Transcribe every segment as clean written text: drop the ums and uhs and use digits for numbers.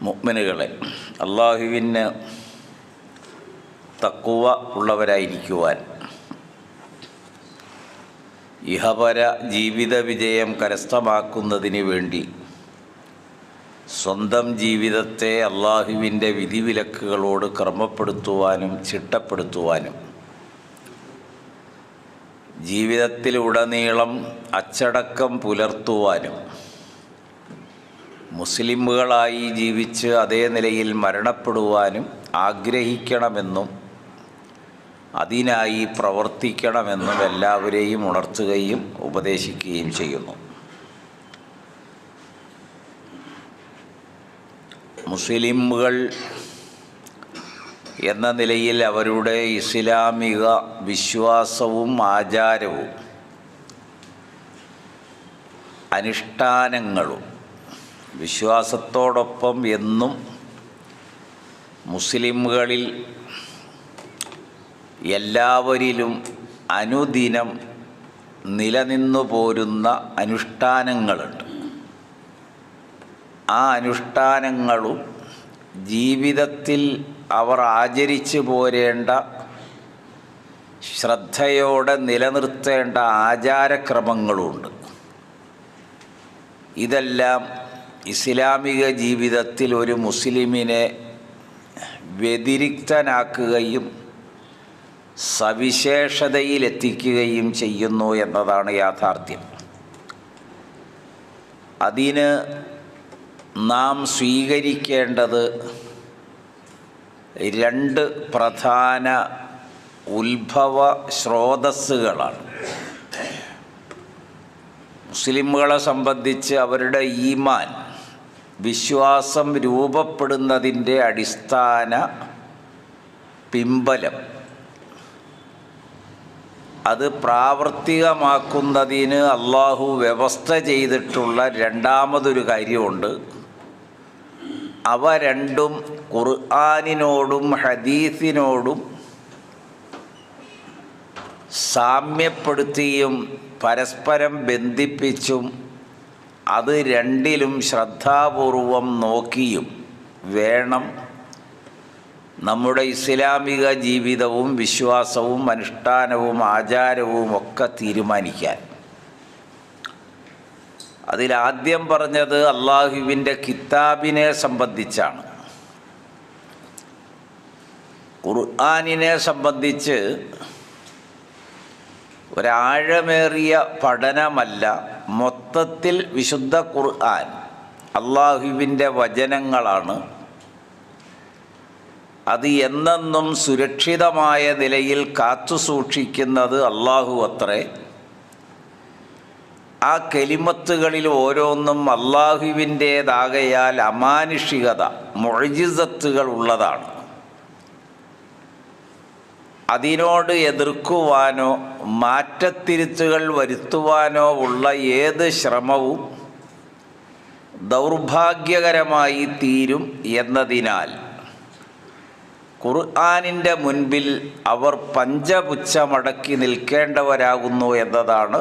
മുഅ്മിനുകളെ, അള്ളാഹുവിന് തഖ്വ ഉള്ളവരായിരിക്കുവാൻ, ഇഹപര ജീവിത വിജയം കരസ്ഥമാക്കുന്നതിന് വേണ്ടി സ്വന്തം ജീവിതത്തെ അള്ളാഹുവിൻ്റെ വിധിവിലക്കുകളോട് ക്രമപ്പെടുത്തുവാനും ചിട്ടപ്പെടുത്തുവാനും, ജീവിതത്തിലുടനീളം അച്ചടക്കം പുലർത്തുവാനും, മുസ്ലിമുകളായി ജീവിച്ച് അതേ നിലയിൽ മരണപ്പെടുവാനും ആഗ്രഹിക്കണമെന്നും അതിനായി പ്രവർത്തിക്കണമെന്നും എല്ലാവരെയും ഉണർത്തുകയും ഉപദേശിക്കുകയും ചെയ്യുന്നു. മുസ്ലിമുകൾ എന്ന നിലയിൽ അവരുടെ ഇസ്ലാമിക വിശ്വാസവും ആചാരവും അനുഷ്ഠാനങ്ങളും വിശ്വാസത്തോടൊപ്പം എന്നും മുസ്ലിമുകളിൽ എല്ലാവരിലും അനുദിനം നിലനിന്നു പോരുന്ന അനുഷ്ഠാനങ്ങളുണ്ട്. ആ അനുഷ്ഠാനങ്ങളും ജീവിതത്തിൽ അവർ ആചരിച്ചു പോരേണ്ട, ശ്രദ്ധയോടെ നിലനിർത്തേണ്ട ആചാരക്രമങ്ങളുമുണ്ട്. ഇതെല്ലാം ഇസ്ലാമിക ജീവിതത്തിൽ ഒരു മുസ്ലിമിനെ വ്യതിരിക്തനാക്കുകയും സവിശേഷതയിലെത്തിക്കുകയും ചെയ്യുന്നു എന്നതാണ് യാഥാർത്ഥ്യം. അതിന് നാം സ്വീകരിക്കേണ്ടത് രണ്ട് പ്രധാന ഉത്ഭവ സ്രോതസ്സുകളാണ്. മുസ്ലിമുകളെ സംബന്ധിച്ച് അവരുടെ ഈമാൻ, വിശ്വാസം രൂപപ്പെടുന്നതിൻ്റെ അടിസ്ഥാന പിമ്പലം, അത് പ്രാവർത്തികമാക്കുന്നതിന് അള്ളാഹു വ്യവസ്ഥ ചെയ്തിട്ടുള്ള രണ്ടാമതൊരു കാര്യമുണ്ട്. അവ രണ്ടും ഖുർആനിനോടും ഹദീസിനോടും സാമ്യപ്പെടുത്തിയും പരസ്പരം ബന്ധിപ്പിച്ചും അത് രണ്ടിലും ശ്രദ്ധാപൂർവം നോക്കിയും വേണം നമ്മുടെ ഇസ്ലാമിക ജീവിതവും വിശ്വാസവും അനുഷ്ഠാനവും ആചാരവും ഒക്കെ തീരുമാനിക്കാൻ. അതിലാദ്യം പറഞ്ഞത് അള്ളാഹുവിൻ്റെ കിതാബിനെ സംബന്ധിച്ചാണ്. ഖുർആനിനെ സംബന്ധിച്ച് ഒരാഴമേറിയ പഠനമല്ല, മൊത്തത്തിൽ വിശുദ്ധ ഖുർആൻ അള്ളാഹുവിൻ്റെ വചനങ്ങളാണ്. അത് എന്നെന്നും സുരക്ഷിതമായ നിലയിൽ കാത്തു സൂക്ഷിക്കുന്നത് അള്ളാഹു അത്രേ. ആ കലിമത്തുകളിൽ ഓരോന്നും അള്ളാഹുവിൻ്റേതാകയാൽ അമാനുഷികത, മുഅ്ജിസത്തുകൾ ഉള്ളതാണ്. അതിനോട് എതിർക്കുവാനോ മാറ്റത്തിരുത്തുകൾ വരുത്തുവാനോ ഉള്ള ഏത് ശ്രമവും ദൗർഭാഗ്യകരമായി തീരും എന്നതിനാൽ ഖുർആനിൻ്റെ മുൻപിൽ അവർ പഞ്ചപുച്ഛമടക്കി നിൽക്കേണ്ടവരാകുന്നു എന്നതാണ്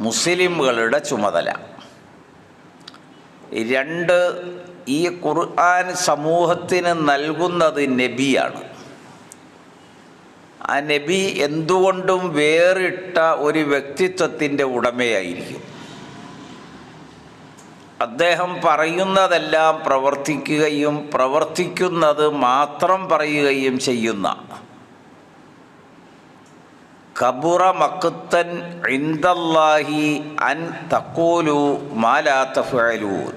മുസ്ലിമുകളുടെ ചുമതല. രണ്ട്, ഈ ഖുർആൻ സമൂഹത്തിന് നൽകുന്നത് നബിയാണ്. ആ നബി എന്തുകൊണ്ടും വേറിട്ട ഒരു വ്യക്തിത്വത്തിൻ്റെ ഉടമയായിരിക്കും. അദ്ദേഹം പറയുന്നതെല്ലാം പ്രവർത്തിക്കുകയും പ്രവർത്തിക്കുന്നത് മാത്രം പറയുകയും ചെയ്യുന്ന, കബുറ മഖ്തൻ ഇൻദല്ലാഹി അൻ തഖൂലു മാ ലാ തഫ്അലൂൻ,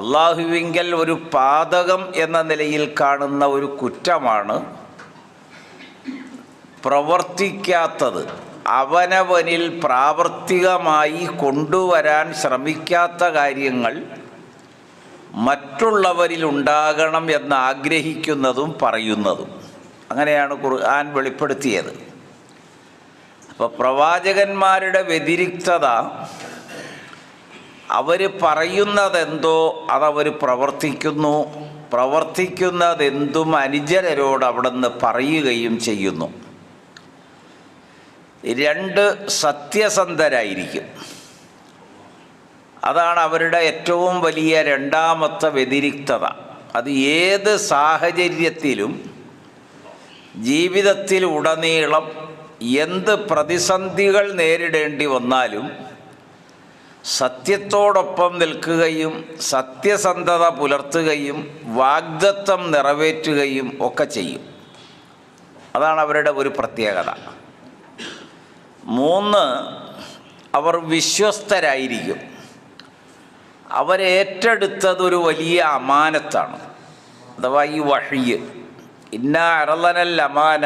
അള്ളാഹുവിങ്കൽ ഒരു പാതകം എന്ന നിലയിൽ കാണുന്ന ഒരു കുറ്റമാണ് പ്രവർത്തിക്കാത്തത്, അവനവനിൽ പ്രാവർത്തികമായി കൊണ്ടുവരാൻ ശ്രമിക്കാത്ത കാര്യങ്ങൾ മറ്റുള്ളവരിൽ ഉണ്ടാകണം എന്ന് ആഗ്രഹിക്കുന്നതും പറയുന്നതും. അങ്ങനെയാണ് ഖുർആൻ വെളിപ്പെടുത്തിയത്. അപ്പോൾ പ്രവാചകന്മാരുടെ വ്യതിരിക്തത, അവർ പറയുന്നതെന്തോ അതവർ പ്രവർത്തിക്കുന്നു, പ്രവർത്തിക്കുന്നതെന്തും അനുചരരോട് അവിടെ നിന്ന് പറയുകയും ചെയ്യുന്നു. രണ്ട്, സത്യസന്ധരായിരിക്കും. അതാണ് അവരുടെ ഏറ്റവും വലിയ രണ്ടാമത്തെ വ്യതിരിക്തത. അത് ഏത് സാഹചര്യത്തിലും ജീവിതത്തിൽ ഉടനീളം എന്ത് പ്രതിസന്ധികൾ നേരിടേണ്ടി വന്നാലും സത്യത്തോടൊപ്പം നിൽക്കുകയും സത്യസന്ധത പുലർത്തുകയും വാഗ്ദത്തം നിറവേറ്റുകയും ഒക്കെ ചെയ്യും. അതാണ് അവരുടെ ഒരു പ്രത്യേകത. 3, അവർ വിശ്വസ്തരായിരിക്കും. അവരേറ്റെടുത്തതൊരു വലിയ അമാനത്താണ്. അഥവാ ഈ വഹ്യ്, ഇന്നാ അറളനൽ അമാന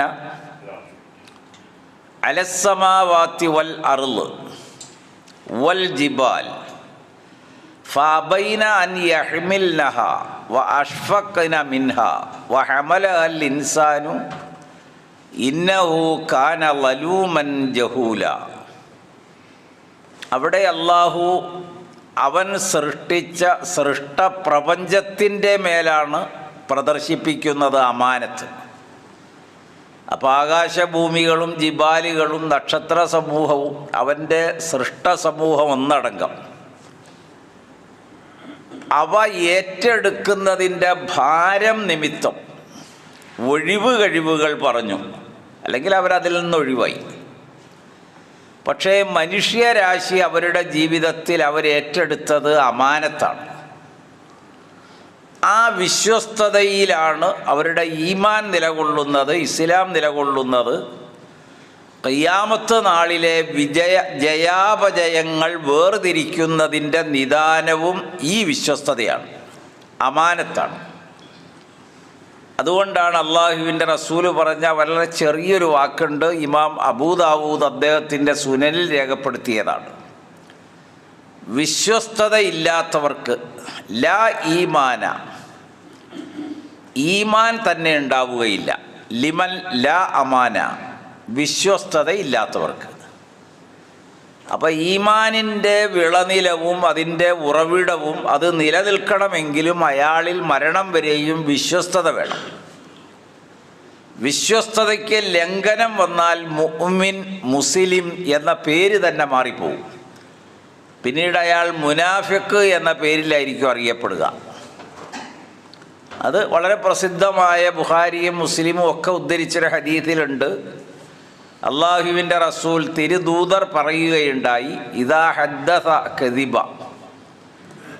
അലസ്സമാവാത്തി വൽ അർള് വൽ ജിബാൽ ഫഅബൈന അൻ യഹ്മിൽനഹ വ അഷ്ഫഖ്ന മിൻഹ വ ഹമലഹൽ ഇൻസാനു ഇന്നഹു കാന ലലൂമൻ ജഹൂല. അവിടെ അല്ലാഹു അവൻ സൃഷ്ടിച്ച സൃഷ്ടപ്രപഞ്ചത്തിൻ്റെ മേലാണ് പ്രദർശിപ്പിക്കുന്നത് അമാനത്ത്. അപ്പോൾ ആകാശഭൂമികളും ജിബാലുകളും നക്ഷത്ര സമൂഹവും അവൻ്റെ സൃഷ്ടസമൂഹം ഒന്നടങ്കം അവ ഏറ്റെടുക്കുന്നതിൻ്റെ ഭാരം നിമിത്തം കഴിവുകൾ പറഞ്ഞു, അല്ലെങ്കിൽ അവരതിൽ നിന്നൊഴിവായി. പക്ഷേ മനുഷ്യരാശി അവരുടെ ജീവിതത്തിൽ അവരേറ്റെടുത്തത് അമാനത്താണ്. ആ വിശ്വസ്തതയിലാണ് അവരുടെ ഈമാൻ നിലകൊള്ളുന്നത്, ഇസ്ലാം നിലകൊള്ളുന്നത്. ഖിയാമത്ത് നാളിലെ ജയാപജയങ്ങൾ വേർതിരിക്കുന്നതിൻ്റെ നിദാനവും ഈ വിശ്വസ്തതയാണ്, അമാനത്താണ്. അതുകൊണ്ടാണ് അള്ളാഹുവിൻ്റെ റസൂല് പറഞ്ഞ വളരെ ചെറിയൊരു വാക്കുണ്ട്. ഇമാം അബൂദാവൂദ് അദ്ദേഹത്തിൻ്റെ സുനനിൽ രേഖപ്പെടുത്തിയതാണ്. വിശ്വസ്തതയില്ലാത്തവർക്ക് ലാ ഈമാന, ഈമാൻ തന്നെ ഉണ്ടാവുകയില്ല. ലിമൻ ലാ അമാന, വിശ്വസ്തതയില്ലാത്തവർക്ക്. അപ്പോൾ ഈമാനിൻ്റെ വിളനിലവും അതിൻ്റെ ഉറവിടവും അത് നിലനിൽക്കണമെങ്കിലും അയാളിൽ മരണം വരെയും വിശ്വസ്തത വേണം. വിശ്വസ്തതയ്ക്ക് ലംഘനം വന്നാൽ മുഅ്മിൻ, മുസ്ലിം എന്ന പേര് തന്നെ മാറിപ്പോവും. പിന്നീട് അയാൾ മുനാഫിഖ് എന്ന പേരിലായിരിക്കും അറിയപ്പെടുക. അത് വളരെ പ്രസിദ്ധമായ ബുഖാരിയും മുസ്ലിമും ഒക്കെ ഉദ്ധരിച്ചൊരു ഹദീസിലുണ്ട്. അള്ളാഹുവിൻ്റെ റസൂൽ തിരുദൂതർ പറയുകയുണ്ടായി, ഇദാ ഹദ്ദസ കദിബ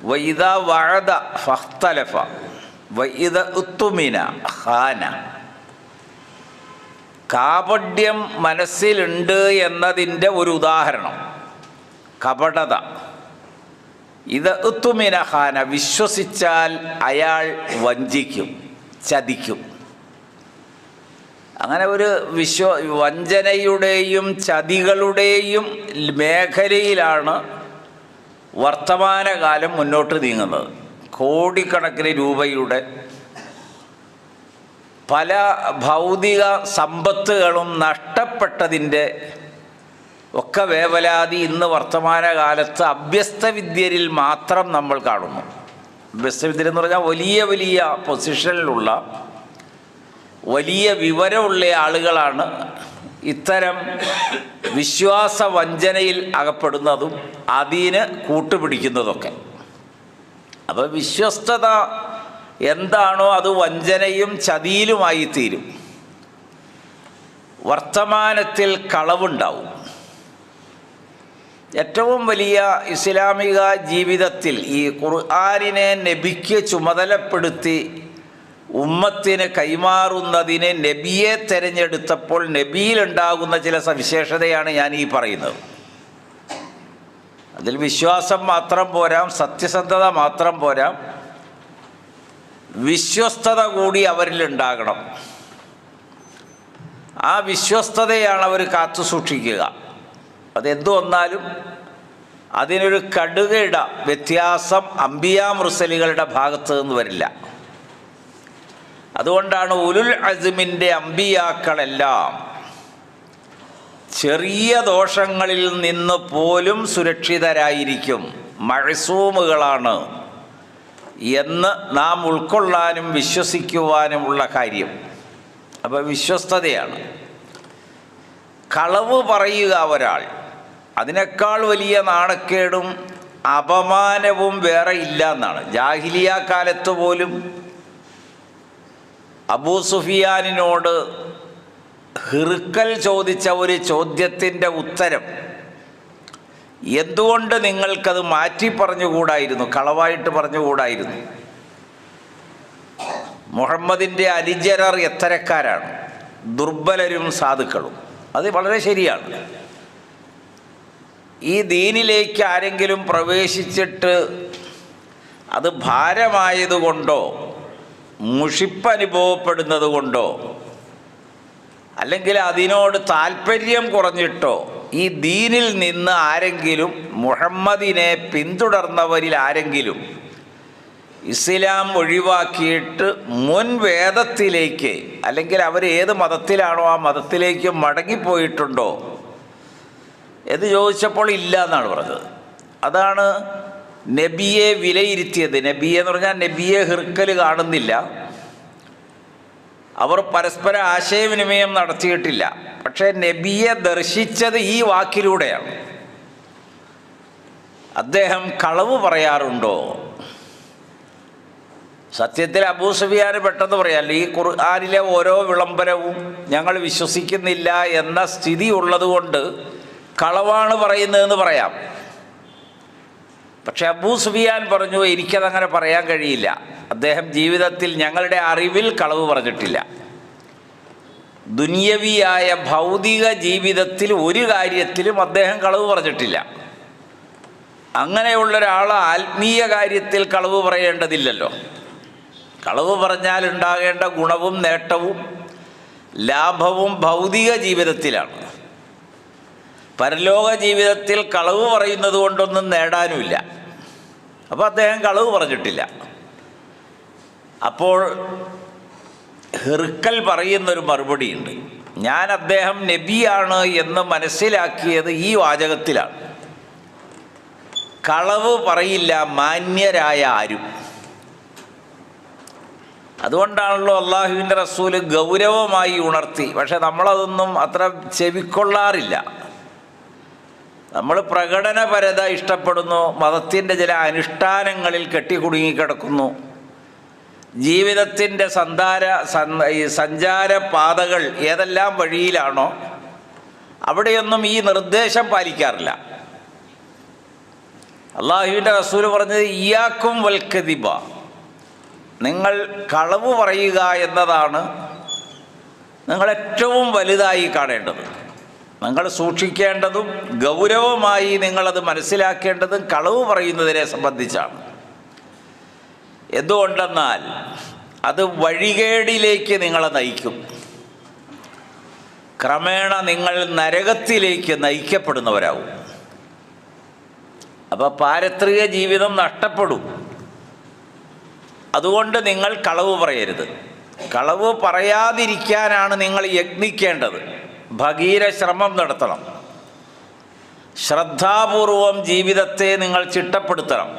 വ ഇദാ വഅദ ഫഖ്തലഫ വ ഇദാ ഉത്തുമിന ഖാന. കാപഢ്യം മനസ്സിലുണ്ട് എന്നതിൻ്റെ ഒരു ഉദാഹരണം കപടത. ഇത് ഉത്തുമിന ഖാന, വിശ്വസിച്ചാൽ അയാൾ വഞ്ചിക്കും, ചതിക്കും. അങ്ങനെ ഒരു വഞ്ചനയുടെയും ചതികളുടെയും മേഖലയിലാണ് വർത്തമാനകാലം മുന്നോട്ട് നീങ്ങുന്നത്. കോടിക്കണക്കിന് രൂപയുടെ പല ഭൗതിക സമ്പത്തുകളും നഷ്ടപ്പെട്ടതിൻ്റെ ഒക്കെ വേവലാതി ഇന്ന് വർത്തമാനകാലത്ത് അഭ്യസ്തവിദ്യരിൽ മാത്രം നമ്മൾ കാണുന്നു. അഭ്യസ്തവിദ്യരെന്ന് പറഞ്ഞാൽ വലിയ വലിയ പൊസിഷനിലുള്ള വലിയ വിവരമുള്ള ആളുകളാണ് ഇത്തരം വിശ്വാസ വഞ്ചനയിൽ അകപ്പെടുന്നതും അതിന് കൂട്ടുപിടിക്കുന്നതൊക്കെ. അപ്പോൾ വിശ്വസ്തത എന്താണോ അത് വഞ്ചനയും ചതിയിലുമായി തീരും. വർത്തമാനത്തിൽ കളവുണ്ടാവും. ഏറ്റവും വലിയ ഇസ്ലാമിക ജീവിതത്തിൽ ഈ ഖുർആനിനെ നബിക്ക് ചുമതലപ്പെടുത്തി ഉമ്മത്തിന് കൈമാറുന്നതിന് നബിയെ തിരഞ്ഞെടുത്തപ്പോൾ നബിയിലുണ്ടാകുന്ന ചില സവിശേഷതയാണ് ഞാൻ ഈ പറയുന്നത്. അതിൽ വിശ്വാസം മാത്രം പോരാ, സത്യസന്ധത മാത്രം പോരാ, വിശ്വസ്തത കൂടി അവരിലുണ്ടാകണം. ആ വിശ്വസ്തതയാണ് അവർ കാത്തു സൂക്ഷിക്കുക. അതെന്തു വന്നാലും അതിനൊരു കടുകയിട വ്യത്യാസം അംബിയാ മുർസലുകളുടെ ഭാഗത്ത് നിന്ന് വരില്ല. അതുകൊണ്ടാണ് ഉലുൽ അസ്മിൻ്റെ അംബിയാക്കളെല്ലാം ചെറിയ ദോഷങ്ങളിൽ നിന്ന് പോലും സുരക്ഷിതരായിരിക്കും, മഅ്സൂമുകളാണ് എന്ന് നാം ഉൾക്കൊള്ളാനും വിശ്വസിക്കുവാനുമുള്ള കാര്യം. അപ്പോൾ വിശ്വസ്തതയാണ്. കളവ് പറയുക ഒരാൾ, അതിനേക്കാൾ വലിയ നാണക്കേടും അപമാനവും വേറെ ഇല്ല എന്നാണ്. ജാഹിലിയ കാലത്ത് പോലും അബൂ സുഫിയാനിനോട് ഹിർക്കൽ ചോദിച്ച ഒരു ചോദ്യത്തിൻ്റെ ഉത്തരം എന്തുകൊണ്ട് നിങ്ങൾക്കത് മാറ്റി പറഞ്ഞുകൂടായിരുന്നു, കളവായിട്ട് പറഞ്ഞുകൂടായിരുന്നു? മുഹമ്മദിൻ്റെ അനുചരർ എത്തരക്കാരാണ്, ദുർബലരും സാധുക്കളും. അത് വളരെ ശരിയാണ്. ഈ ദീനിലേക്ക് ആരെങ്കിലും പ്രവേശിച്ചിട്ട് അത് ഭാരമായതുകൊണ്ടോ മുഷിപ്പനുഭവപ്പെടുന്നത് കൊണ്ടോ അല്ലെങ്കിൽ അതിനോട് താല്പര്യം കുറഞ്ഞിട്ടോ ഈ ദീനിൽ നിന്ന് ആരെങ്കിലും, മുഹമ്മദിനെ പിന്തുടർന്നവരിൽ ആരെങ്കിലും ഇസ്ലാം ഒഴിവാക്കിയിട്ട് മുൻ വേദത്തിലേക്ക് അല്ലെങ്കിൽ അവർ ഏത് മതത്തിലാണോ ആ മതത്തിലേക്ക് മടങ്ങിപ്പോയിട്ടുണ്ടോ എന്ന് ചോദിച്ചപ്പോൾ ഇല്ല എന്നാണ് പറഞ്ഞത്. അതാണ് നബിയെ വിലയിരുത്തിയത്. നബിയെ എന്ന് പറഞ്ഞാൽ നബിയെ ഹിർക്കൽ കാണുന്നില്ല, അവർ പരസ്പര ആശയവിനിമയം നടത്തിയിട്ടില്ല. പക്ഷേ നബിയെ ദർശിച്ചത് ഈ വാക്കിലൂടെയാണ്. അദ്ദേഹം കളവ് പറയാറുണ്ടോ? സത്യത്തിൽ അബൂ സുഫിയാൻ പെട്ടെന്ന് പറയാമല്ലോ, ഈ ഖുർആനിലെ ഓരോ വിളംബരവും ഞങ്ങൾ വിശ്വസിക്കുന്നില്ല എന്ന സ്ഥിതി ഉള്ളതുകൊണ്ട് കളവാണ് പറയുന്നതെന്ന് പറയാം. പക്ഷെ അബൂ സുഫിയാൻ പറഞ്ഞു, എനിക്കതങ്ങനെ പറയാൻ കഴിയില്ല. അദ്ദേഹം ജീവിതത്തിൽ ഞങ്ങളുടെ അറിവിൽ കളവ് പറഞ്ഞിട്ടില്ല. ദുനിയവിയായ ഭൗതിക ജീവിതത്തിൽ ഒരു കാര്യത്തിലും അദ്ദേഹം കളവ് പറഞ്ഞിട്ടില്ല. അങ്ങനെയുള്ളൊരാൾ ആത്മീയ കാര്യത്തിൽ കളവ് പറയേണ്ടതില്ലല്ലോ. കളവ് പറഞ്ഞാൽ ഉണ്ടാകേണ്ട ഗുണവും നേട്ടവും ലാഭവും ഭൗതിക ജീവിതത്തിലാണ്. പരലോക ജീവിതത്തിൽ കളവ് പറയുന്നത് കൊണ്ടൊന്നും നേടാനുമില്ല. അപ്പോൾ അദ്ദേഹം കളവ് പറഞ്ഞിട്ടില്ല. അപ്പോൾ ഹിർക്കൽ പറയുന്നൊരു മറുപടിയുണ്ട്. ഞാൻ അദ്ദേഹം നബിയാണ് എന്ന് മനസ്സിലാക്കിയത് ഈ വാചകത്തിലാണ്. കളവ് പറയില്ല മാന്യരായ ആരും. അതുകൊണ്ടാണല്ലോ അള്ളാഹുവിൻ്റെ റസൂല് ഗൗരവമായി ഉണർത്തി. പക്ഷെ നമ്മളതൊന്നും അത്ര ചെവിക്കൊള്ളാറില്ല. നമ്മൾ പ്രകടനപരത ഇഷ്ടപ്പെടുന്നു, മതത്തിൻ്റെ ചില അനുഷ്ഠാനങ്ങളിൽ കെട്ടിക്കുടുങ്ങിക്കിടക്കുന്നു. ജീവിതത്തിൻ്റെ സഞ്ചാരപാതകൾ ഏതെല്ലാം വഴിയിലാണോ അവിടെയൊന്നും ഈ നിർദ്ദേശം പാലിക്കാറില്ല. അള്ളാഹുവിൻ്റെ റസൂൽ പറഞ്ഞത് ഇയ്യാക്കും വൽ കദിബ, നിങ്ങൾ കളവ് പറയുക എന്നതാണ് നിങ്ങൾ ഏറ്റവും വലുതായി കാണേണ്ടത്. നിങ്ങൾ സൂക്ഷിക്കേണ്ടതും ഗൗരവമായി നിങ്ങളത് മനസ്സിലാക്കേണ്ടതും കളവ് പറയുന്നതിനെ സംബന്ധിച്ചാണ്. എന്തുകൊണ്ടെന്നാൽ അത് വഴികേടിലേക്ക് നിങ്ങളെ നയിക്കും. ക്രമേണ നിങ്ങൾ നരകത്തിലേക്ക് നയിക്കപ്പെടുന്നവരാകും. അപ്പോൾ പാരത്രിക ജീവിതം നഷ്ടപ്പെടും. അതുകൊണ്ട് നിങ്ങൾ കളവ് പറയരുത്. കളവ് പറയാതിരിക്കാനാണ് നിങ്ങൾ യത്നിക്കേണ്ടത്. ഭഗീര ശ്രമം നടത്തണം. ശ്രദ്ധാപൂർവം ജീവിതത്തെ നിങ്ങൾ ചിട്ടപ്പെടുത്തണം.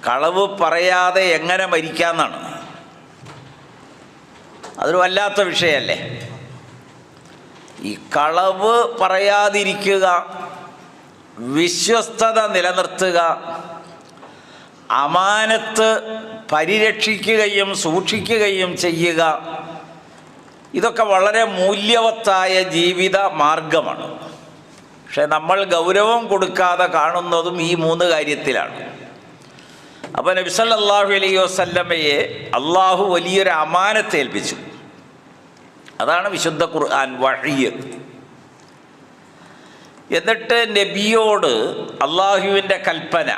കളവ് പറയാതെ എങ്ങനെ മരിക്കാമെന്നാണ്. അതൊരു വല്ലാത്ത വിഷയമല്ലേ. ഈ കളവ് പറയാതിരിക്കുക, വിശ്വസ്തത നിലനിർത്തുക, അമാനത്ത് പരിരക്ഷിക്കുകയും സൂക്ഷിക്കുകയും ചെയ്യുക, ഇതൊക്കെ വളരെ മൂല്യവത്തായ ജീവിത മാർഗമാണ്. പക്ഷെ നമ്മൾ ഗൗരവം കൊടുക്കാതെ കാണുന്നതും ഈ മൂന്ന് കാര്യത്തിലാണ്. അപ്പോൾ നബി സല്ലല്ലാഹു അലൈഹി വസല്ലമയെ അള്ളാഹു വലിയൊരു അമാനത്ത് ഏൽപ്പിച്ചു. അതാണ് വിശുദ്ധ ഖുർആൻ, വഹ്യ്. എന്നിട്ട് നബിയോട് അള്ളാഹുവിൻ്റെ കൽപ്പന,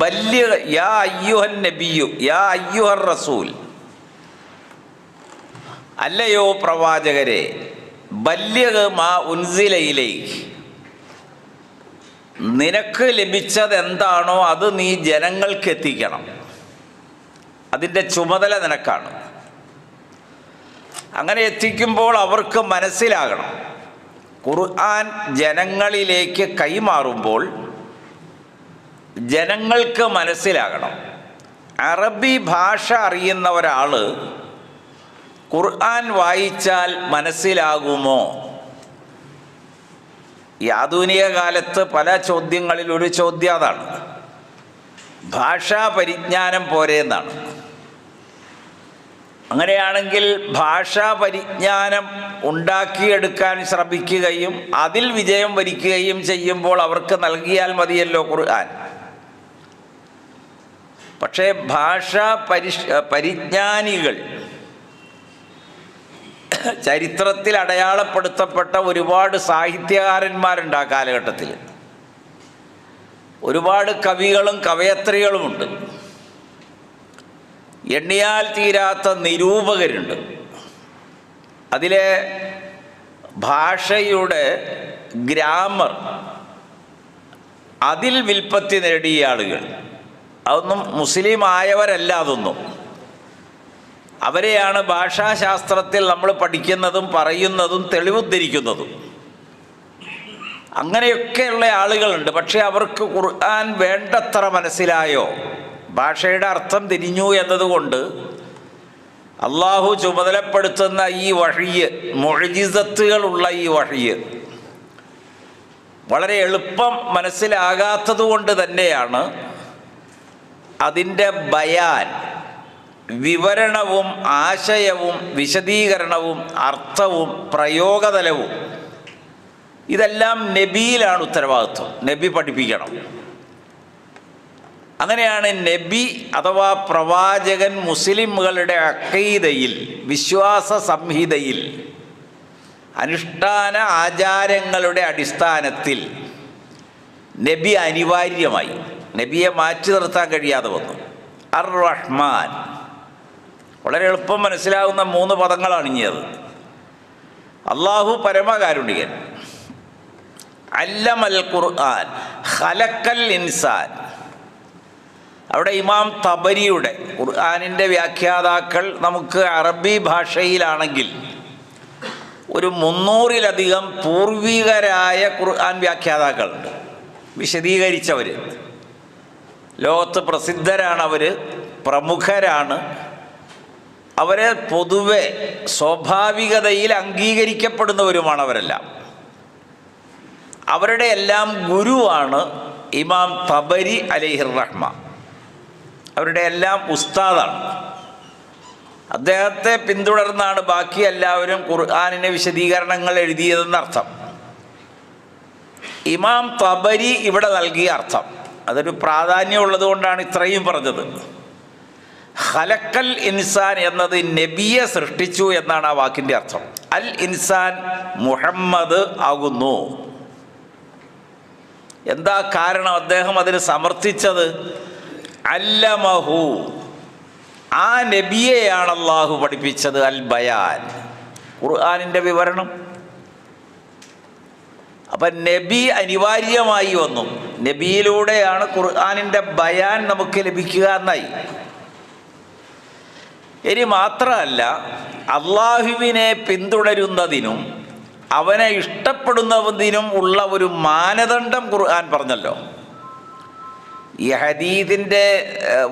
ബല്ലിഗ് യാ അയ്യുഹൻ നബിയു യാ അയ്യുഹർ റസൂൽ, അല്ലയോ പ്രവാചകരെ, ബല്ലിഗ് മാ ഉൻസില ഇലൈക്, നിനക്ക് ലഭിച്ചതെന്താണോ അത് നീ ജനങ്ങൾക്ക് എത്തിക്കണം. അതിൻ്റെ ചുമതല നിനക്കാണ്. അങ്ങനെ എത്തിക്കുമ്പോൾ അവർക്ക് മനസ്സിലാകണം. ഖുർആൻ ജനങ്ങളിലേക്ക് കൈമാറുമ്പോൾ ജനങ്ങൾക്ക് മനസ്സിലാകണം. അറബി ഭാഷ അറിയുന്ന ഒരാൾ ഖുർആൻ വായിച്ചാൽ മനസ്സിലാകുമോ ഈ ആധുനിക കാലത്ത് പല ചോദ്യങ്ങളിൽ ഒരു ചോദ്യം അതാണ്, ഭാഷാ പരിജ്ഞാനം പോരെ എന്നാണ്. അങ്ങനെയാണെങ്കിൽ ഭാഷാ പരിജ്ഞാനം ഉണ്ടാക്കിയെടുക്കാൻ ശ്രമിക്കുകയും അതിൽ വിജയം വരിക്കുകയും ചെയ്യുമ്പോൾ അവർക്ക് നൽകിയാൽ മതിയല്ലോ ഖുർആൻ. പക്ഷേ ഭാഷാ പരിജ്ഞാനികൾ ചരിത്രത്തിൽ അടയാളപ്പെടുത്തപ്പെട്ട ഒരുപാട് സാഹിത്യകാരന്മാരുണ്ട്. ആ കാലഘട്ടത്തിൽ ഒരുപാട് കവികളും കവയത്രികളുമുണ്ട്. എണ്ണിയാൽ തീരാത്ത നിരൂപകരുണ്ട്. അതിലെ ഭാഷയുടെ ഗ്രാമർ അതിൽ വിൽപ്പത്തി നേടിയ ആളുകൾ, അതൊന്നും മുസ്ലിം ആയവരല്ല. അതൊന്നും അവരെയാണ് ഭാഷാശാസ്ത്രത്തിൽ നമ്മൾ പഠിക്കുന്നതും പറയുന്നതും തെളിവുദ്ധരിക്കുന്നതും. അങ്ങനെയൊക്കെയുള്ള ആളുകളുണ്ട്. പക്ഷേ അവർക്ക് ഖുർആൻ വേണ്ടത്ര മനസ്സിലായോ, ഭാഷയുടെ അർത്ഥം തിരിഞ്ഞു എന്നതുകൊണ്ട് അള്ളാഹു ചുമതലപ്പെടുത്തുന്ന ഈ വഹിയ്, മുഅ്ജിസത്തുകളുള്ള ഈ വഹിയ് വളരെ എളുപ്പം മനസ്സിലാകാത്തത് കൊണ്ട് തന്നെയാണ് അതിൻ്റെ ബയാൻ, വിവരണവും ആശയവും വിശദീകരണവും അർത്ഥവും പ്രയോഗതലവും ഇതെല്ലാം നബിയിലാണ് ഉത്തരവാദിത്വം. നബി പഠിപ്പിക്കണം. അങ്ങനെയാണ് നബി അഥവാ പ്രവാചകൻ മുസ്ലിമുകളുടെ അഖീദയിൽ, വിശ്വാസ സംഹിതയിൽ, അനുഷ്ഠാന ആചാരങ്ങളുടെ അടിസ്ഥാനത്തിൽ നബി അനിവാര്യമായി. നബിയെ മാറ്റി നിർത്താൻ കഴിയാതെ വന്നു. അർ റഹ്മാൻ, വളരെ എളുപ്പം മനസ്സിലാകുന്ന 3 പദങ്ങളാണ് ഇനിയത്. അള്ളാഹു പരമകാരുണികൻ. അല്ലമൽ ഖുർആൻ ഖലഖൽ ഇൻസാൻ. അവിടെ ഇമാം തബരിയുടെ, ഖുർആനിൻ്റെ വ്യാഖ്യാതാക്കൾ നമുക്ക് അറബി ഭാഷയിലാണെങ്കിൽ ഒരു 300-ലധികം പൂർവികരായ ഖുർആൻ വ്യാഖ്യാതാക്കളുണ്ട്, വിശദീകരിച്ചവർ. ലോകത്ത് പ്രസിദ്ധരാണ് അവർ, പ്രമുഖരാണ്. അവരെ പൊതുവെ സ്വാഭാവികതയിൽ അംഗീകരിക്കപ്പെടുന്നവരുമാണ് അവരെല്ലാം. അവരുടെ എല്ലാം ഗുരുവാണ് ഇമാം തബരി അലൈഹിർ റഹ്മ. അവരുടെ എല്ലാം ഉസ്താദാണ്. അദ്ദേഹത്തെ പിന്തുടർന്നാണ് ബാക്കി എല്ലാവരും ഖുർആനിൻ്റെ വിശദീകരണങ്ങൾ എഴുതിയതെന്നർത്ഥം. ഇമാം തബരി ഇവിടെ നൽകിയ അർത്ഥം, അതൊരു പ്രാധാന്യമുള്ളത് കൊണ്ടാണ് ഇത്രയും പറഞ്ഞത്. ഖലഖൽ ഇൻസാൻ എന്നത് നബിയെ സൃഷ്ടിച്ചു എന്നാണ് ആ വാക്കിൻ്റെ അർത്ഥം. അൽ ഇൻസാൻ മുഹമ്മദ് ആകുന്നു. എന്താ കാരണം അദ്ദേഹം അതിന് സമർത്ഥിച്ചത്? അല്ലമഹു, ആ നബിയെയാണ് അള്ളാഹു പഠിപ്പിച്ചത്. അൽ ബയാൻ, ഖുർആനിൻ്റെ വിവരണം. അപ്പം നബി അനിവാര്യമായി വന്നു. നബിയിലൂടെയാണ് ഖുർആനിൻ്റെ ബയാൻ നമുക്ക് ലഭിക്കുക എന്നായി. ഇനി മാത്രമല്ല, അള്ളാഹുവിനെ പിന്തുടരുന്നതിനും അവനെ ഇഷ്ടപ്പെടുന്നതിനും ഉള്ള ഒരു മാനദണ്ഡം ഖുർആൻ പറഞ്ഞല്ലോ. ഈ ഹദീദിൻ്റെ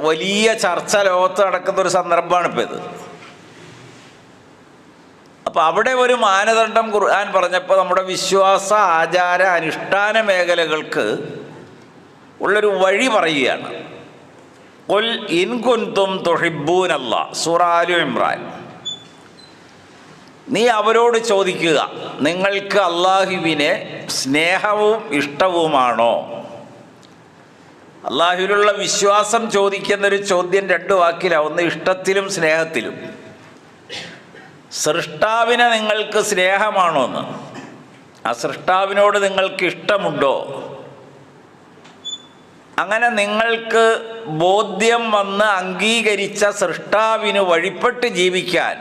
വലിയ ചർച്ച ലോകത്ത് നടക്കുന്നൊരു സന്ദർഭമാണ് ഇപ്പോൾ ഇത്. അപ്പോൾ അവിടെ ഒരു മാനദണ്ഡം ഖുർആൻ പറഞ്ഞപ്പോൾ നമ്മുടെ വിശ്വാസ ആചാര അനുഷ്ഠാന മേഖലകൾക്ക് ഉള്ളൊരു വഴി പറയുകയാണ്. ഖുൽ ഇൻ കുൻതും തുഹിബ്ബൂനല്ലാഹ്, സൂറ ആലു ഇമ്രാൻ. നീ അവരോട് ചോദിക്കുക, നിങ്ങൾക്ക് അള്ളാഹുവിനെ സ്നേഹവും ഇഷ്ടവുമാണോ? അള്ളാഹുവിലുള്ള വിശ്വാസം ചോദിക്കുന്നൊരു ചോദ്യം 2 വാക്കിലാണ്. ഒന്ന് ഇഷ്ടത്തിലും സ്നേഹത്തിലും. സൃഷ്ടാവിനെ നിങ്ങൾക്ക് സ്നേഹമാണോ എന്ന്, ആ സൃഷ്ടാവിനോട് നിങ്ങൾക്ക് ഇഷ്ടമുണ്ടോ? അങ്ങനെ നിങ്ങൾക്ക് ബോധ്യം വന്ന് അംഗീകരിച്ച സൃഷ്ടാവിന് വഴിപ്പെട്ട് ജീവിക്കാൻ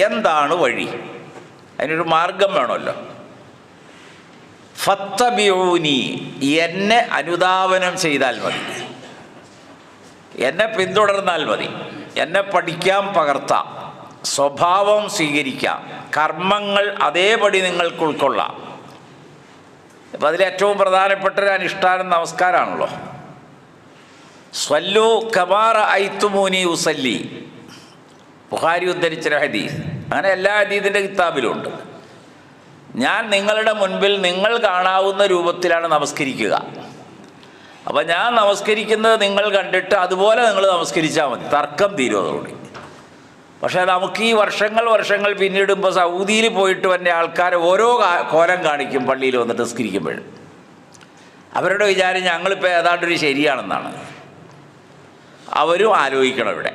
എന്താണ് വഴി? അതിനൊരു മാർഗം വേണമല്ലോ. ഫത്തബിഊനി, എന്നെ അനുധാവനം ചെയ്താൽ മതി, എന്നെ പിന്തുടർന്നാൽ മതി. എന്നെ പഠിക്കാം, പകർത്താം, സ്വഭാവം സ്വീകരിക്കാം, കർമ്മങ്ങൾ അതേപടി നിങ്ങൾക്ക് ഉൾക്കൊള്ളാം. അപ്പം അതിലേറ്റവും പ്രധാനപ്പെട്ട ഒരു അനുഷ്ഠാനം നമസ്കാരമാണല്ലോ. സ്വല്ലു കമാ റഅയ്തുമൂനി ഉസല്ലി, ബുഖാരി ഉദ്ധരിച്ച ഹദീസ്. അങ്ങനെ എല്ലാ ഹദീസിൻ്റെ കിതാബിലും ഉണ്ട്. ഞാൻ നിങ്ങളുടെ മുൻപിൽ നിങ്ങൾ കാണാവുന്ന രൂപത്തിലാണ് നമസ്കരിക്കുക. അപ്പോൾ ഞാൻ നമസ്കരിക്കുന്നത് നിങ്ങൾ കണ്ടിട്ട് അതുപോലെ നിങ്ങൾ നമസ്കരിച്ചാൽ മതി, തർക്കം തീരും അതോടെ. പക്ഷേ നമുക്ക് ഈ വർഷങ്ങൾ പിന്നിടുമ്പോൾ സൗദിയിൽ പോയിട്ട് വന്ന ആൾക്കാർ ഓരോ കോലം കാണിക്കും പള്ളിയിൽ വന്നിട്ട് നമസ്കരിക്കുമ്പോൾ. അവരുടെ വിചാരം ഞങ്ങളിപ്പോൾ ഏതാണ്ടൊരു ശരിയാണെന്നാണ്. അവരും ആലോചിക്കണം ഇവിടെ.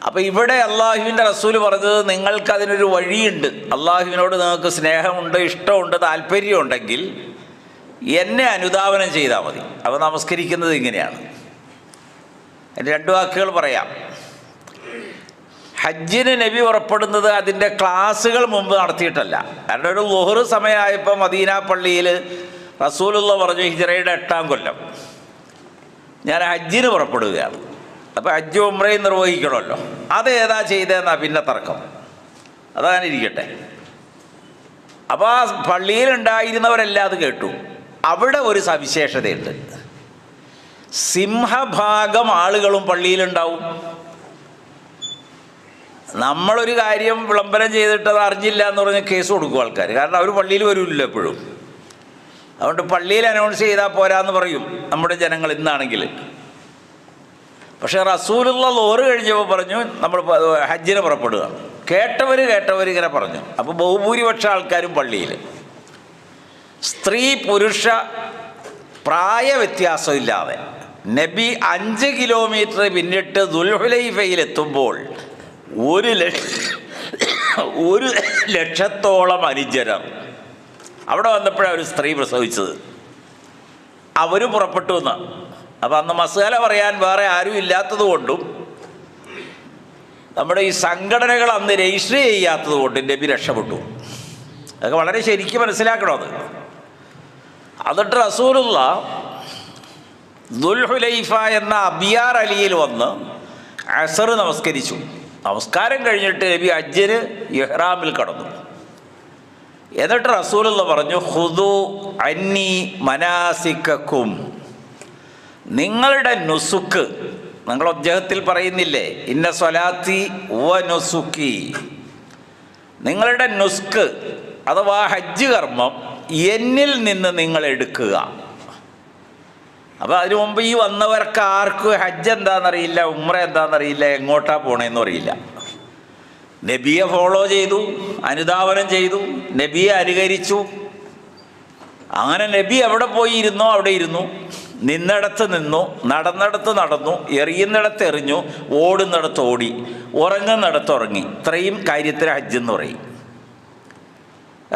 അപ്പോൾ ഇവിടെ അള്ളാഹുവിൻ്റെ റസൂൽ പറഞ്ഞത് നിങ്ങൾക്കതിനൊരു വഴിയുണ്ട്. അള്ളാഹുവിനോട് നിങ്ങൾക്ക് സ്നേഹമുണ്ട്, ഇഷ്ടമുണ്ട്, താല്പര്യമുണ്ടെങ്കിൽ എന്നെ അനുധാവനം ചെയ്താൽ മതി. അപ്പോൾ നമസ്കരിക്കുന്നത് ഇങ്ങനെയാണ്. എൻ്റെ 2 വാക്കുകൾ പറയാം. ഹജ്ജിന് നബി പുറപ്പെടുന്നത് അതിൻ്റെ ക്ലാസ്സുകൾ മുമ്പ് നടത്തിയിട്ടല്ല. കാരണം ഒരു ളുഹർ സമയമായപ്പോൾ മദീന പള്ളിയിൽ റസൂലുള്ള പറഞ്ഞു ഹിജ്റയുടെ 8-ാം കൊല്ലം ഞാൻ ഹജ്ജിന് പുറപ്പെടുകയാണ്. അപ്പോൾ ഹജ്ജ് ഉംറയും നിർവഹിക്കണമല്ലോ. അതേതാ ചെയ്തതെന്നാ പിന്നെ തർക്കം. അതാണ് ഇരിക്കട്ടെ. അപ്പോൾ ആ പള്ളിയിലുണ്ടായിരുന്നവരെല്ലാം അത് കേട്ടു. അവിടെ ഒരു സവിശേഷതയുണ്ട്. സിംഹഭാഗം ആളുകളും പള്ളിയിലുണ്ടാവും. നമ്മളൊരു കാര്യം വിളംബരം ചെയ്തിട്ട് അത് അറിഞ്ഞില്ല എന്ന് പറഞ്ഞ് കേസ് കൊടുക്കും ആൾക്കാർ. കാരണം അവർ പള്ളിയിൽ വരില്ല എപ്പോഴും. അതുകൊണ്ട് പള്ളിയിൽ അനൗൺസ് ചെയ്താൽ പോരാന്ന് പറയും നമ്മുടെ ജനങ്ങൾ ഇന്നാണെങ്കിൽ. പക്ഷേ റസൂലുള്ള ളുഹർ കഴിഞ്ഞപ്പോൾ പറഞ്ഞു നമ്മൾ ഹജ്ജിന് പുറപ്പെടുക. കേട്ടവർ ഇങ്ങനെ പറഞ്ഞു. അപ്പോൾ ബഹുഭൂരിപക്ഷ ആൾക്കാരും പള്ളിയിൽ. സ്ത്രീ പുരുഷ പ്രായ വ്യത്യാസമില്ലാതെ നബി 5 കിലോമീറ്റർ പിന്നിട്ട് ദുൽഹുലൈഫയിലെത്തുമ്പോൾ 1 ലക്ഷത്തോളം അനുചരർ അവിടെ വന്നപ്പോഴാണ് ഒരു സ്ത്രീ പ്രസവിച്ചത്. അവർ പുറപ്പെട്ടു എന്ന്. അപ്പം അന്ന് മസാല പറയാൻ വേറെ ആരും ഇല്ലാത്തത് കൊണ്ടും നമ്മുടെ ഈ സംഘടനകൾ അന്ന് രജിസ്റ്റർ ചെയ്യാത്തത് കൊണ്ടും നബി രക്ഷപ്പെട്ടു. അതൊക്കെ വളരെ ശരിക്കും മനസ്സിലാക്കണം. എന്നിട്ട് റസൂലുള്ള ദുൽഹുലൈഫ എന്ന അബിയാർ അലിയിൽ വന്ന് അസർ നമസ്കരിച്ചു. നമസ്കാരം കഴിഞ്ഞിട്ട് നബി ഹജ്ജിന് ഇഹ്റാമിൽ കടന്നു. എന്നിട്ട് റസൂലുള്ള പറഞ്ഞു ഖുദു അന്നി മനാസിക്കക്കും, നിങ്ങളുടെ നുസുക്ക്, നിങ്ങൾ ഒജ്ജഹത്തിൽ പറയുന്നില്ലേ ഇന്ന സ്വലാത്തി വ നുസുക്കി, നിങ്ങളുടെ നുസ്ക് അഥവാ ഹജ്ജ് കർമ്മം എന്നിൽ നിന്ന് നിങ്ങൾ എടുക്കുക. അപ്പോൾ അതിനു മുമ്പ് ഈ വന്നവർക്ക് ആർക്കും ഹജ്ജ് എന്താണെന്നറിയില്ല, ഉംറ എന്താണെന്നറിയില്ല, എങ്ങോട്ടാ പോണേന്നും അറിയില്ല. നബിയെ ഫോളോ ചെയ്തു, അനുധാവനം ചെയ്തു, നബിയെ അനുകരിച്ചു. അങ്ങനെ നബി എവിടെ പോയി ഇരുന്നോ അവിടെ ഇരുന്നു, നിന്നിടത്ത് നിന്നു, നടന്നിടത്ത് നടന്നു, എറിയുന്നിടത്ത് എറിഞ്ഞു, ഓടുന്നിടത്ത് ഓടി, ഉറങ്ങുന്നിടത്ത് ഉറങ്ങി. ഇത്രയും കാര്യത്തിൽ ഹജ്ജ് എന്ന് പറയും.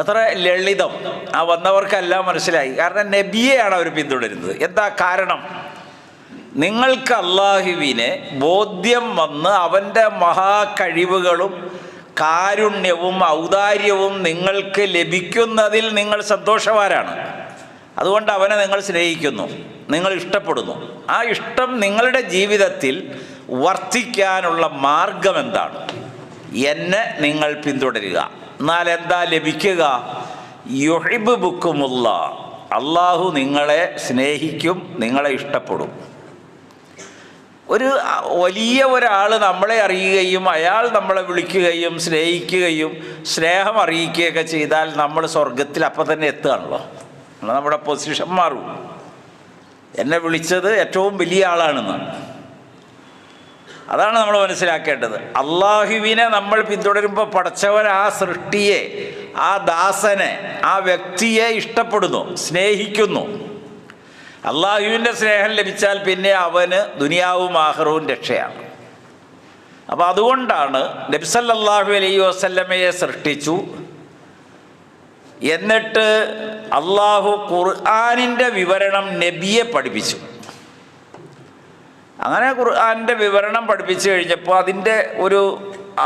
എത്ര ലളിതം. ആ വന്നവർക്കെല്ലാം മനസ്സിലായി. കാരണം നബിയെയാണ് അവർ പിന്തുടരുന്നത്. എന്താ കാരണം? നിങ്ങൾക്ക് അള്ളാഹുവിനെ ബോധ്യം വന്ന് അവൻ്റെ മഹാകഴിവുകളും കാരുണ്യവും ഔദാര്യവും നിങ്ങൾക്ക് ലഭിക്കുന്നതിൽ നിങ്ങൾ സന്തോഷവാനാണ്. അതുകൊണ്ട് അവനെ നിങ്ങൾ സ്നേഹിക്കുന്നു, നിങ്ങൾ ഇഷ്ടപ്പെടുന്നു. ആ ഇഷ്ടം നിങ്ങളുടെ ജീവിതത്തിൽ വർദ്ധിക്കാനുള്ള മാർഗം എന്താണ്? എന്നെ നിങ്ങൾ പിന്തുടരുക. എന്നാൽ എന്താ ലഭിക്കുക? യുഹിബ്ബുക്കുമുള്ള, അള്ളാഹു നിങ്ങളെ സ്നേഹിക്കും, നിങ്ങളെ ഇഷ്ടപ്പെടും. ഒരു വലിയ ഒരാൾ നമ്മളെ അറിയുകയും അയാൾ നമ്മളെ വിളിക്കുകയും സ്നേഹിക്കുകയും സ്നേഹം അറിയിക്കുകയൊക്കെ ചെയ്താൽ നമ്മൾ സ്വർഗത്തിൽ അപ്പം തന്നെ എത്തുകയാണല്ലോ. നമ്മുടെ പൊസിഷൻ മാറും. എന്നെ വിളിച്ചത് ഏറ്റവും വലിയ ആളാണെന്ന്. അതാണ് നമ്മൾ മനസ്സിലാക്കേണ്ടത്. അള്ളാഹുവിനെ നമ്മൾ പിന്തുടരുമ്പോൾ പടച്ചവൻ ആ സൃഷ്ടിയെ, ആ ദാസനെ, ആ വ്യക്തിയെ ഇഷ്ടപ്പെടുന്നു, സ്നേഹിക്കുന്നു. അള്ളാഹുവിൻ്റെ സ്നേഹം ലഭിച്ചാൽ പിന്നെ അവന് ദുനിയാവും ആഖിറവും രക്ഷയാണ്. അപ്പോൾ അതുകൊണ്ടാണ് നബി സല്ലല്ലാഹു അലൈഹി വസല്ലമയെ സൃഷ്ടിച്ചു. എന്നിട്ട് അള്ളാഹു ഖുർആനിൻ്റെ വിവരണം നബിയെ പഠിപ്പിച്ചു. അങ്ങനെ ഖുർആനിൻ്റെ വിവരണം പഠിപ്പിച്ചു കഴിഞ്ഞപ്പോൾ അതിൻ്റെ ഒരു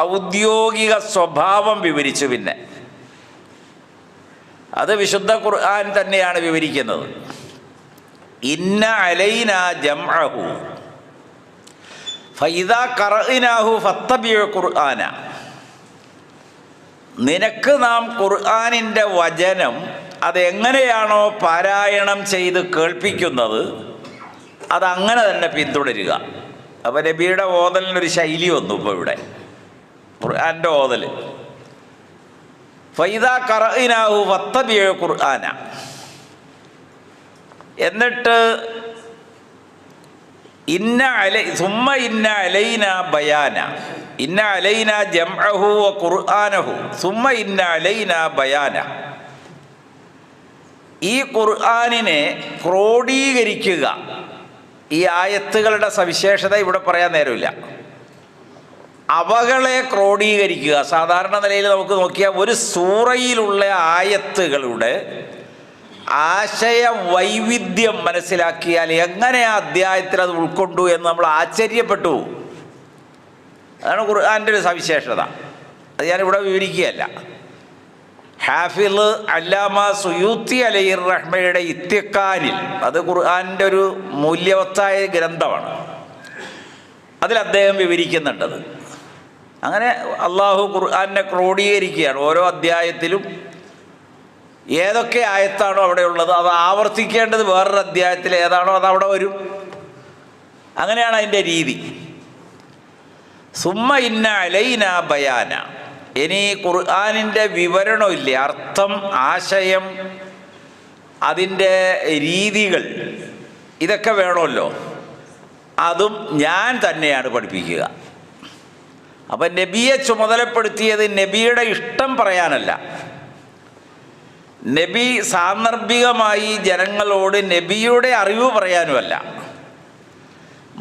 ഔദ്യോഗിക സ്വഭാവം വിവരിച്ചു. പിന്നെ അത് വിശുദ്ധ ഖുർആൻ തന്നെയാണ് വിവരിക്കുന്നത്. ഇന്ന അലൈന ജംഅഹു ഫഇദാ ഖറഅനാഹു ഫത്തബിഉ ഖുർആന, നിനക്ക് നാം ഖുർആനിൻ്റെ വചനം അതെങ്ങനെയാണോ പാരായണം ചെയ്ത് കേൾപ്പിക്കുന്നത് അതങ്ങനെ തന്നെ പിന്തുടരുക. അപ്പോൾ നബിയുടെ ഓതലിനൊരു ശൈലി വന്നു. ഇപ്പോൾ ഇവിടെ ഖുർആൻ്റെ ഓതൽ ഫൈദാ ഖറഅനാഹു ഫത്തബിഉ ഖുർആന. എന്നിട്ട് സുമ്മ ഇന്ന അലൈനാ ബയാന, ഇന്ന അലൈനാ ജംഅഹു വ ഖുർആനഹു സുമ്മ ഇന്ന അലൈനാ ബയാന. ഈ ഖുർആനിനെ ക്രോഡീകരിക്കുക. ഈ ആയത്തുകളുടെ സവിശേഷത ഇവിടെ പറയാൻ നേരമില്ല. അവകളെ ക്രോഡീകരിക്കുക. സാധാരണ നിലയിൽ നമുക്ക് നോക്കിയാൽ ഒരു സൂറയിലുള്ള ആയത്തുകളുടെ ആശയ വൈവിധ്യം മനസ്സിലാക്കിയാൽ എങ്ങനെ ആ അധ്യായത്തിൽ അത് ഉൾക്കൊണ്ടു എന്ന് നമ്മൾ ആശ്ചര്യപ്പെട്ടു. അതാണ് ഖുർആൻ്റെ ഒരു സവിശേഷത. അത് ഞാനിവിടെ വിവരിക്കുകയല്ല. ഹാഫിള് അല്ലാമ സുയൂത്തി അലൈഹിർ റഹ്മയുടെ ഇത്തിഖാനിൽ, അത് ഖുർആൻ്റെ ഒരു മൂല്യവത്തായ ഗ്രന്ഥമാണ്, അതിൽ അദ്ദേഹം വിവരിക്കുന്നുണ്ടത്. അങ്ങനെ അള്ളാഹു ഖുർആനെ ക്രോഡീകരിക്കുകയാണ്. ഓരോ അധ്യായത്തിലും ഏതൊക്കെ ആയത്താണോ അവിടെ ഉള്ളത് അത് ആവർത്തിക്കേണ്ടത് വേറൊരു അധ്യായത്തിൽ ഏതാണോ അത് അവിടെ വരും. അങ്ങനെയാണ് അതിൻ്റെ രീതി. സുമ്മ ഇന്ന അലൈന ബയാന. ഇനി ഖുർആനിൻ്റെ വിവരണമില്ലേ, അർത്ഥം, ആശയം, അതിൻ്റെ രീതികൾ, ഇതൊക്കെ വേണമല്ലോ. അതും ഞാൻ തന്നെയാണ് പഠിപ്പിക്കുക. അപ്പം നബിയെ ചുമതലപ്പെടുത്തിയത് നബിയുടെ ഇഷ്ടം പറയാനല്ല, നബി സാന്ദർഭികമായി ജനങ്ങളോട് നബിയുടെ അറിവ് പറയാനുമല്ല,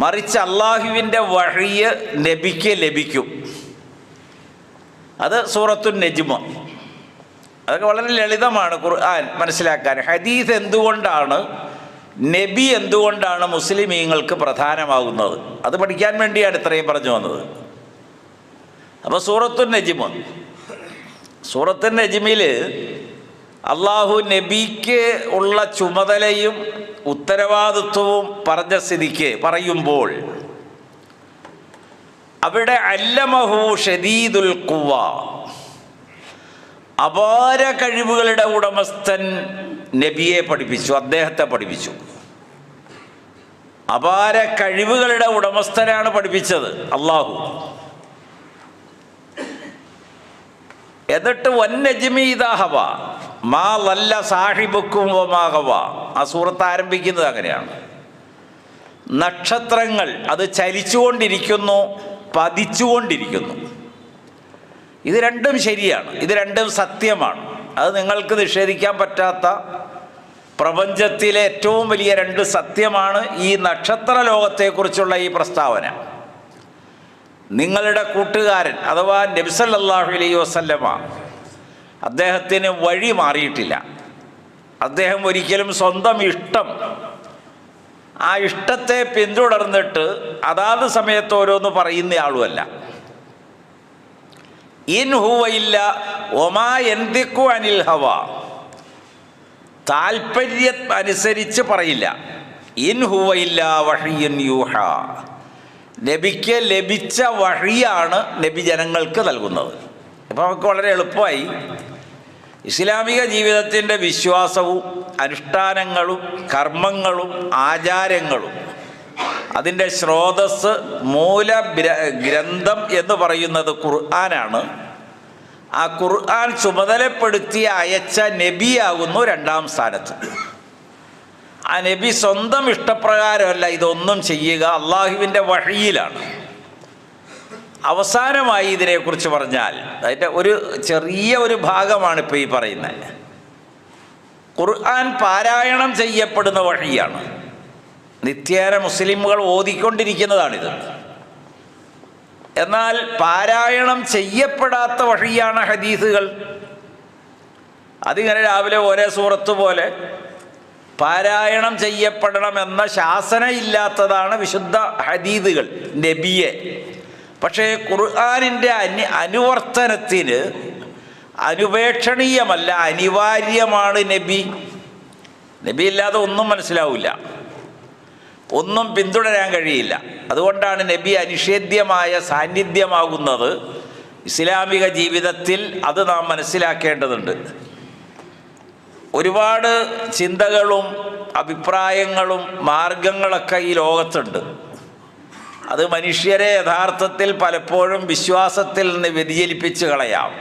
മറിച്ച് അള്ളാഹുവിൻ്റെ വഹ്യ് നബിക്ക് ലഭിക്കും. അത് സൂറത്തുൻ നജ്മ്. അതൊക്കെ വളരെ ലളിതമാണ് ഖുർആൻ മനസ്സിലാക്കാൻ. ഹദീസ് എന്തുകൊണ്ടാണ്, നബി എന്തുകൊണ്ടാണ് മുസ്ലിമീങ്ങൾക്ക് പ്രധാനമാകുന്നത്, അത് പഠിക്കാൻ വേണ്ടിയാണ് ഇത്രയും പറഞ്ഞു വന്നത്. അപ്പോൾ സൂറത്തുൻ നജ്മ്, സൂറത്തുൻ നജ്മിൽ അള്ളാഹു നബിക്ക് ഉള്ള ചുമതലയും ഉത്തരവാദിത്വവും പറഞ്ഞ സ്ഥിതിക്ക് പറയുമ്പോൾ അവിടെ അല്ലമഹു ഷദീദുൽ ഖുവ, അപാര കഴിവുകളുടെ ഉടമസ്ഥൻ നബിയെ പഠിപ്പിച്ചു, അദ്ദേഹത്തെ പഠിപ്പിച്ചു. അപാര കഴിവുകളുടെ ഉടമസ്ഥനാണ് പഠിപ്പിച്ചത് അള്ളാഹു. എന്നിട്ട് വന്നജ്മി ഇദാ ഹവ മാ ലല്ല സാഹിബുക്കും വമാ ഹവ. ആ സൂറത്ത് ആരംഭിക്കുന്നത് അങ്ങനെയാണ്. നക്ഷത്രങ്ങൾ അത് ചലിച്ചുകൊണ്ടിരിക്കുന്നു, പതിച്ചുകൊണ്ടിരിക്കുന്നു. ഇത് രണ്ടും ശരിയാണ്, ഇത് രണ്ടും സത്യമാണ്. അത് നിങ്ങൾക്ക് നിഷേധിക്കാൻ പറ്റാത്ത പ്രപഞ്ചത്തിലെ ഏറ്റവും വലിയ രണ്ട് സത്യമാണ് ഈ നക്ഷത്ര ലോകത്തെക്കുറിച്ചുള്ള ഈ പ്രസ്താവന. നിങ്ങളുടെ കൂട്ടുകാരൻ അഥവാ നബി സല്ലല്ലാഹു അലൈഹി വസല്ലമ, അദ്ദേഹത്തിന് വഴി മാറിയിട്ടില്ല. അദ്ദേഹം ഒരിക്കലും സ്വന്തം ഇഷ്ടം, ആ ഇഷ്ടത്തെ പിന്തുടർന്നിട്ട് അതാത് സമയത്ത് ഓരോന്ന് പറയുന്ന ആളുമല്ല. ഇൻ ഹുവ ഇല്ല ഒമാ യന്തിഖു അനിൽ ഹവ, താൽപര്യം അനുസരിച്ച് പറയില്ല. ഇൻ ഹുവ ഇല്ല വഹയ്യുൻ യൂഹ, നബിക്ക് ലഭിച്ച വഹിയാണ് നബി ജനങ്ങൾക്ക് നൽകുന്നത്. അപ്പോൾ നമുക്ക് വളരെ എളുപ്പമായി ഇസ്ലാമിക ജീവിതത്തിൻ്റെ വിശ്വാസവും അനുഷ്ഠാനങ്ങളും കർമ്മങ്ങളും ആചാരങ്ങളും അതിൻ്റെ സ്രോതസ് മൂല ഗ്രന്ഥം എന്ന് പറയുന്നത് ഖുർആനാണ്. ആ ഖുർആൻ ചുമതലപ്പെടുത്തി അയച്ച നബിയാകുന്നു രണ്ടാം സ്ഥാനത്ത്. ആ നബി സ്വന്തം ഇഷ്ടപ്രകാരമല്ല ഇതൊന്നും ചെയ്യുക, അള്ളാഹുവിൻ്റെ വഹിയിലാണ്. അവസാനമായി ഇതിനെക്കുറിച്ച് പറഞ്ഞാൽ അതിൻ്റെ ഒരു ചെറിയ ഒരു ഭാഗമാണ് ഇപ്പോൾ ഈ പറയുന്നത്. ഖുർആൻ പാരായണം ചെയ്യപ്പെടുന്ന വഹിയാണ്, നിത്യേന മുസ്ലിമുകൾ ഓതിക്കൊണ്ടിരിക്കുന്നതാണിത്. എന്നാൽ പാരായണം ചെയ്യപ്പെടാത്ത വഹിയാണ് ഹദീസുകൾ. അതിങ്ങനെ രാവിലെ ഓരോ സൂറത്ത് പോലെ പാരായണം ചെയ്യപ്പെടണമെന്ന ശാസനയില്ലാത്തതാണ് വിശുദ്ധ ഹദീസുകൾ നബിയെ. പക്ഷേ ഖുർആനിൻ്റെ അനുവർത്തനത്തിന് അനുപേക്ഷണീയമല്ല, അനിവാര്യമാണ് നബി. നബി ഇല്ലാതെ ഒന്നും മനസ്സിലാവില്ല, ഒന്നും പിന്തുടരാൻ കഴിയില്ല. അതുകൊണ്ടാണ് നബി അനിഷേധ്യമായ സാന്നിധ്യമാകുന്നത് ഇസ്ലാമിക ജീവിതത്തിൽ. അത് നാം മനസ്സിലാക്കേണ്ടതുണ്ട്. ഒരുപാട് ചിന്തകളും അഭിപ്രായങ്ങളും മാർഗങ്ങളൊക്കെ ഈ ലോകത്തുണ്ട്. അത് മനുഷ്യരെ യഥാർത്ഥത്തിൽ പലപ്പോഴും വിശ്വാസത്തിൽ നിന്ന് വ്യതിചലിപ്പിച്ച് കളയാം.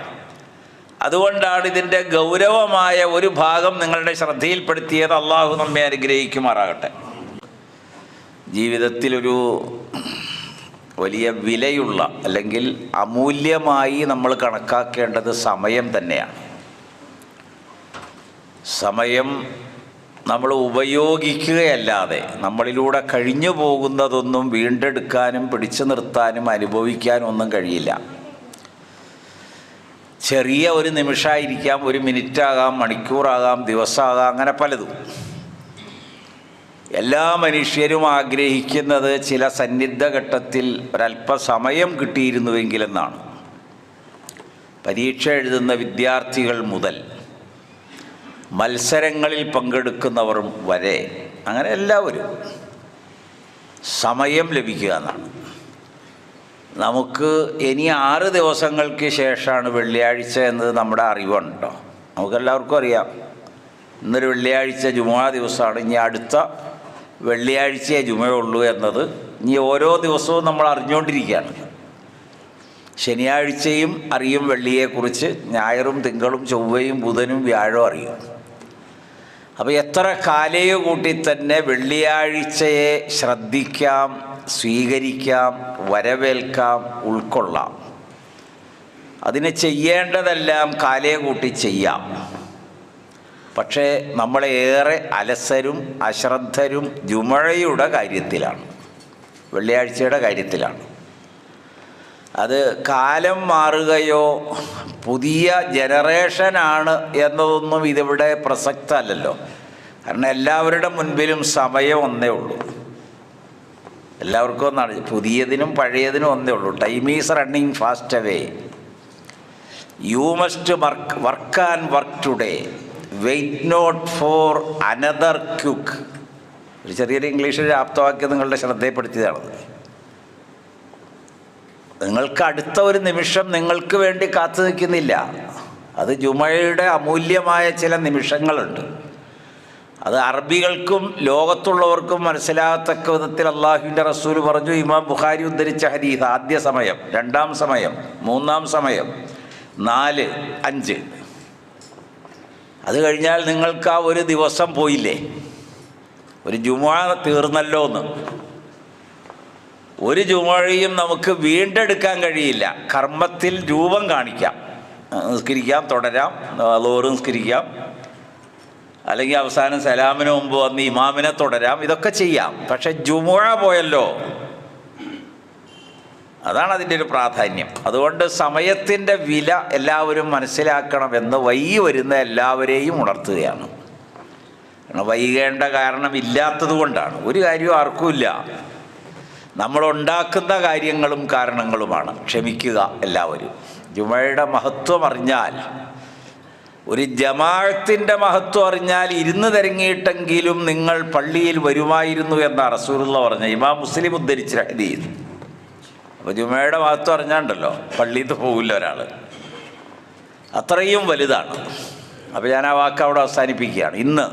അതുകൊണ്ടാണ് ഇതിൻ്റെ ഗൗരവമായ ഒരു ഭാഗം നിങ്ങളുടെ ശ്രദ്ധയിൽപ്പെടുത്തിയത്. അള്ളാഹു നമ്മെ അനുഗ്രഹിക്കുമാറാകട്ടെ. ജീവിതത്തിലൊരു വലിയ വിലയുള്ള അല്ലെങ്കിൽ അമൂല്യമായി നമ്മൾ കണക്കാക്കേണ്ടത് സമയം തന്നെയാണ്. സമയം നമ്മൾ ഉപയോഗിക്കുകയല്ലാതെ നമ്മളിലൂടെ കഴിഞ്ഞു പോകുന്നതൊന്നും വീണ്ടെടുക്കാനും പിടിച്ചു നിർത്താനും അനുഭവിക്കാനും ഒന്നും കഴിയില്ല. ചെറിയ ഒരു നിമിഷമായിരിക്കാം, ഒരു മിനിറ്റാകാം, മണിക്കൂറാകാം, ദിവസമാകാം, അങ്ങനെ പലതും. എല്ലാ മനുഷ്യരും ആഗ്രഹിക്കുന്നത് ചില സന്നിഗ്ധ ഘട്ടത്തിൽ ഒരല്പസമയം കിട്ടിയിരുന്നുവെങ്കിലെന്നാണ്. പരീക്ഷ എഴുതുന്ന വിദ്യാർത്ഥികൾ മുതൽ മത്സരങ്ങളിൽ പങ്കെടുക്കുന്നവർ വരെ, അങ്ങനെ എല്ലാവരും സമയം ലഭിക്കുക എന്നാണ്. നമുക്ക് ഇനി 6 ദിവസങ്ങൾക്ക് ശേഷമാണ് വെള്ളിയാഴ്ച എന്നത് നമ്മുടെ അറിവുണ്ടോ? നമുക്കെല്ലാവർക്കും അറിയാം. ഇന്നൊരു വെള്ളിയാഴ്ച ജുമുഅ ദിവസമാണ്, ഇനി അടുത്ത വെള്ളിയാഴ്ചയെ ജുമുഅയുള്ളൂ എന്നത് ഇനി ഓരോ ദിവസവും നമ്മൾ അറിഞ്ഞുകൊണ്ടിരിക്കുകയാണ്. ശനിയാഴ്ചയും അറിയും വെള്ളിയെക്കുറിച്ച്, ഞായറും തിങ്കളും ചൊവ്വയും ബുധനും വ്യാഴവും അറിയും. അപ്പോൾ എത്ര കാലയെ കൂട്ടി തന്നെ വെള്ളിയാഴ്ചയെ ശ്രദ്ധിക്കാം, സ്വീകരിക്കാം, വരവേൽക്കാം, ഉൾക്കൊള്ളാം. അതിന് ചെയ്യേണ്ടതെല്ലാം കാലയെ കൂട്ടി ചെയ്യാം. പക്ഷേ നമ്മളേറെ അലസരും അശ്രദ്ധരും ജുമുഅയുടെ കാര്യത്തിലാണ്, വെള്ളിയാഴ്ചയുടെ കാര്യത്തിലാണ്. അത് കാലം മാറുകയോ പുതിയ ജനറേഷനാണ് എന്നതൊന്നും ഇതിവിടെ പ്രസക്തമല്ലല്ലോ. കാരണം എല്ലാവരുടെ മുൻപിലും സമയം ഒന്നേ ഉള്ളൂ. എല്ലാവർക്കും ഒന്നാണ്, പുതിയതിനും പഴയതിനും ഒന്നേ ഉള്ളൂ. Time is running fast away. You must work and work today, wait not for another quick. ഒരു ചെറിയൊരു ഇംഗ്ലീഷിൽ ആപ്തവാക്യം നിങ്ങളുടെ ശ്രദ്ധയിൽപ്പെടുത്തിയതാണത്. നിങ്ങൾക്ക് അടുത്ത ഒരു നിമിഷം നിങ്ങൾക്ക് വേണ്ടി കാത്തു നിൽക്കുന്നില്ല. അത് ജുമുഅയുടെ അമൂല്യമായ ചില നിമിഷങ്ങളുണ്ട്. അത് അറബികൾക്കും ലോകത്തുള്ളവർക്കും മനസ്സിലാകത്തക്ക വിധത്തിൽ അള്ളാഹുവിൻ്റെ റസൂൽ പറഞ്ഞു. ഇമാം ബുഖാരി ഉദ്ധരിച്ച ഹദീസ്: ആദ്യ സമയം, രണ്ടാം സമയം, മൂന്നാം സമയം, 4, 5. അത് കഴിഞ്ഞാൽ നിങ്ങൾക്ക് ആ ഒരു ദിവസം പോയില്ലേ, ഒരു ജുമുഅ തീർന്നല്ലോ എന്ന്. ഒരു ജുമുഅയും നമുക്ക് വീണ്ടെടുക്കാൻ കഴിയില്ല. കർമ്മത്തിൽ രൂപം കാണിക്കാം, നിസ്കരിക്കാം, തുടരാം, ലോറ് നിസ്കരിക്കാം, അല്ലെങ്കിൽ അവസാനം സലാമിന് മുമ്പ് വന്ന് ഇമാമിനെ തുടരാം, ഇതൊക്കെ ചെയ്യാം. പക്ഷെ ജുമുഅ പോയല്ലോ, അതാണ് അതിൻ്റെ ഒരു പ്രാധാന്യം. അതുകൊണ്ട് സമയത്തിൻ്റെ വില എല്ലാവരും മനസ്സിലാക്കണമെന്ന് വൈകി വരുന്ന എല്ലാവരെയും ഉണർത്തുകയാണ്. വൈകേണ്ട കാരണം ഇല്ലാത്തത് കൊണ്ടാണ്. ഒരു കാര്യവും ആർക്കുമില്ല. നമ്മളുണ്ടാക്കുന്ന കാര്യങ്ങളും കാരണങ്ങളുമാണ്. ക്ഷമിക്കുക എല്ലാവരും. ജുമുഅയുടെ മഹത്വം അറിഞ്ഞാൽ, ഒരു ജമാഅത്തിൻ്റെ മഹത്വം അറിഞ്ഞാൽ ഇരുന്ന് തിരങ്ങിയിട്ടെങ്കിലും നിങ്ങൾ പള്ളിയിൽ വരുമായിരുന്നു എന്നാണ് റസൂലുള്ളാഹി പറഞ്ഞത്. ഇമാം മുസ്ലിം ഉദ്ധരിച്ച ഹദീസ്. അപ്പോൾ ജുമുഅയുടെ മഹത്വം അറിഞ്ഞാണ്ടല്ലോ പള്ളിയിൽ പോകില്ല ഒരാൾ, അത്രയും വലുതാണ്. അപ്പോൾ ഞാൻ ആ വാക്ക് അവിടെ അവസാനിപ്പിക്കുകയാണ്. ഇന്ന്